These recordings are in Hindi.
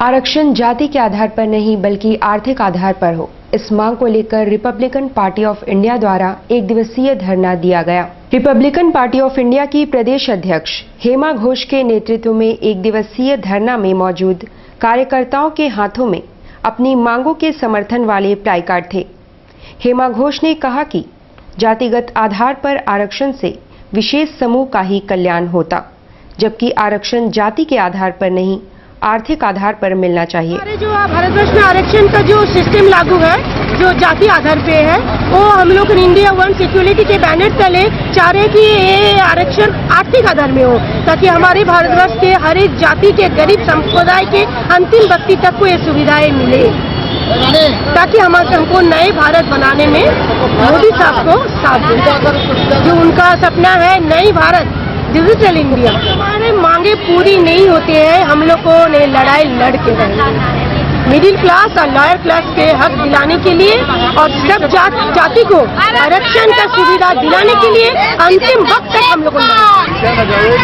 आरक्षण जाति के आधार पर नहीं बल्कि आर्थिक आधार पर हो, इस मांग को लेकर रिपब्लिकन पार्टी ऑफ इंडिया द्वारा एक दिवसीय धरना दिया गया। रिपब्लिकन पार्टी ऑफ इंडिया की प्रदेश अध्यक्ष हेमा घोष के नेतृत्व में एक दिवसीय धरना में मौजूद कार्यकर्ताओं के हाथों में अपनी मांगों के समर्थन वाले प्लाई कार्ड थे। हेमा घोष ने कहा कि जातिगत आधार पर आरक्षण से विशेष समूह का ही कल्याण होता, जबकि आरक्षण जाति के आधार पर नहीं आर्थिक आधार पर मिलना चाहिए। हमारे जो भारतवर्ष में आरक्षण का जो सिस्टम लागू है, जो जाति आधार पे है, वो हम लोग इंडिया वन इक्वलिटी के बैनर तले चाह रहे कि ये आरक्षण आर्थिक आधार में हो, ताकि हमारे भारतवर्ष के हर एक जाति के गरीब समुदाय के अंतिम व्यक्ति तक को ये सुविधाएं मिले, ताकि हमको नए भारत बनाने में मोदी साहब को साथ दे। जो उनका सपना है नई भारत, डिजिटल इंडिया, हमारे मांगे पूरी नहीं होते हैं। हम लोगों ने लड़ाई लड़ के रही मिडिल क्लास और लोअर क्लास के हक दिलाने के लिए और सब जाति को आरक्षण का सुविधा दिलाने के लिए अंतिम वक्त तक हम लोगों ने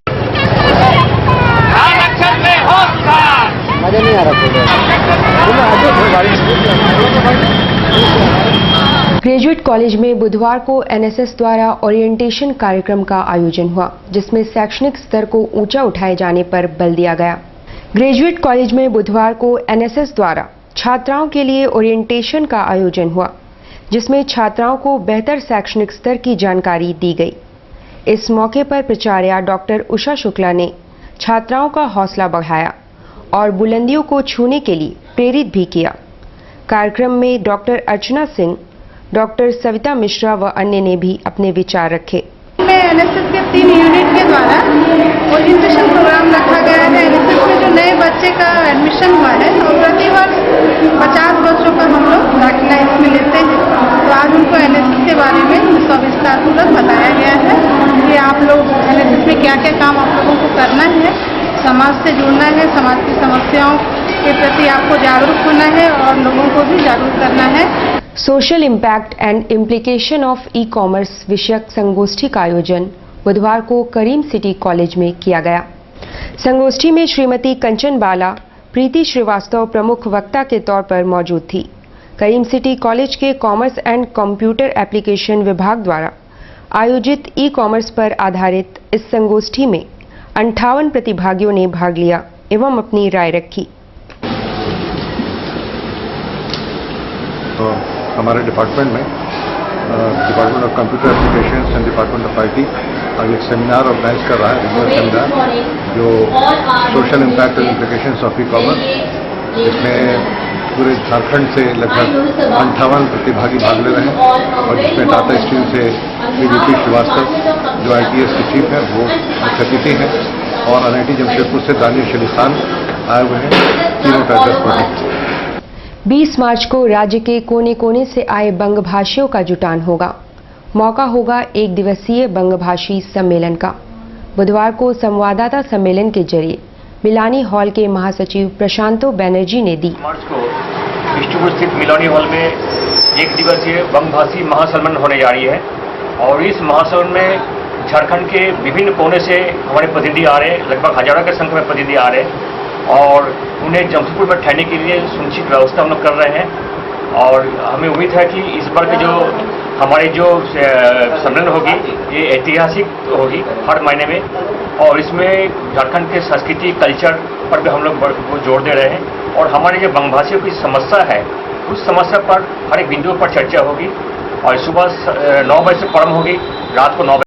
ग्रेजुएट कॉलेज में बुधवार को एनएसएस द्वारा ओरिएंटेशन कार्यक्रम का आयोजन हुआ, जिसमें शैक्षणिक स्तर को ऊंचा उठाए जाने पर बल दिया गया। ग्रेजुएट कॉलेज में बुधवार को एनएसएस द्वारा छात्राओं के लिए ओरिएंटेशन का आयोजन हुआ, जिसमें छात्राओं को बेहतर शैक्षणिक स्तर की जानकारी दी गई। इस मौके पर प्राचार्या डॉक्टर उषा शुक्ला ने छात्राओं का हौसला बढ़ाया और बुलंदियों को छूने के लिए प्रेरित भी किया। कार्यक्रम में डॉक्टर अर्चना सिंह, डॉक्टर सविता मिश्रा व अन्य ने भी अपने विचार रखे। एनएसएस के 3 यूनिट के द्वारा ओरिएंटेशन प्रोग्राम रखा गया है। एनएसएस में जो नए बच्चे का एडमिशन हुआ है और प्रतिवर्ष 50 बच्चों का हम लोग दाखिला इसमें लेते हैं। तो आज उनको एनएसएस के बारे में सविस्तार पूर्वक बताया गया है कि आप लोग एनएसएस में क्या क्या काम आप लोगों को करना है, समाज से जुड़ना है, समाज की समस्याओं के प्रति आपको जागरूक होना है और लोगों को भी जागरूक करना है। Social impact and implication of e commerce विषयक संगोष्ठी का आयोजन बुधवार को करीम सिटी कॉलेज में किया गया। संगोष्ठी में श्रीमती कंचन बाला, प्रीति श्रीवास्तव प्रमुख वक्ता के तौर पर मौजूद थी। करीम सिटी कॉलेज के कॉमर्स एंड कंप्यूटर एप्लीकेशन विभाग द्वारा आयोजित ई कॉमर्स पर आधारित इस संगोष्ठी में 58 प्रतिभागियों ने भाग लिया एवं अपनी राय रखी। तो हमारे डिपार्टमेंट में department of computer applications and department of IT आज एक सेमिनार ऑर्गेनाइज कर रहा है, रिजनल सेमिनार, जो social impact and implications of e commerce. इसमें पूरे झारखंड से लगभग 58 प्रतिभागी भाग ले रहे हैं और जिसमें टाटा स्टील से प्रीति श्रीवास्तव, जो आईटीएस की चीफ है, वो मुख्य अतिथि हैं, और एनआईटी जमशेदपुर से दानिश शलिस्तान आए हुए हैं। तीनों का 10 प्रोजेक्ट। 20 मार्च को राज्य के कोने कोने से आए बंगभाषियों का जुटान होगा। मौका होगा एक दिवसीय बंगभाषी सम्मेलन का। बुधवार को संवाददाता सम्मेलन के जरिए मिलानी हॉल के महासचिव प्रशांतो बैनर्जी ने दी। मार्च को बिष्टुपुर स्थित मिलानी हॉल में एक दिवसीय बंगभाषी महासम्मेलन होने जा रही है और इस महासम्मेलन में झारखंड के विभिन्न कोने से हमारे प्रतिनिधि आ रहे हैं। लगभग हजारों के संख्या में प्रतिनिधि आ रहे हैं और उन्हें जमशेदपुर में ठहरने के लिए सुनिश्चित व्यवस्था हम लोग कर रहे हैं। और हमें उम्मीद है कि इस बार के जो हमारी जो सम्मेलन होगी ये ऐतिहासिक होगी हर महीने में, और इसमें झारखंड के संस्कृति कल्चर पर भी हम लोग जोर दे रहे हैं और हमारे जो बंगभाषियों की समस्या है उस समस्या पर हर एक बिंदु पर चर्चा होगी। और सुबह 9 बजे से प्रारंभ होगी, रात को 9 बजे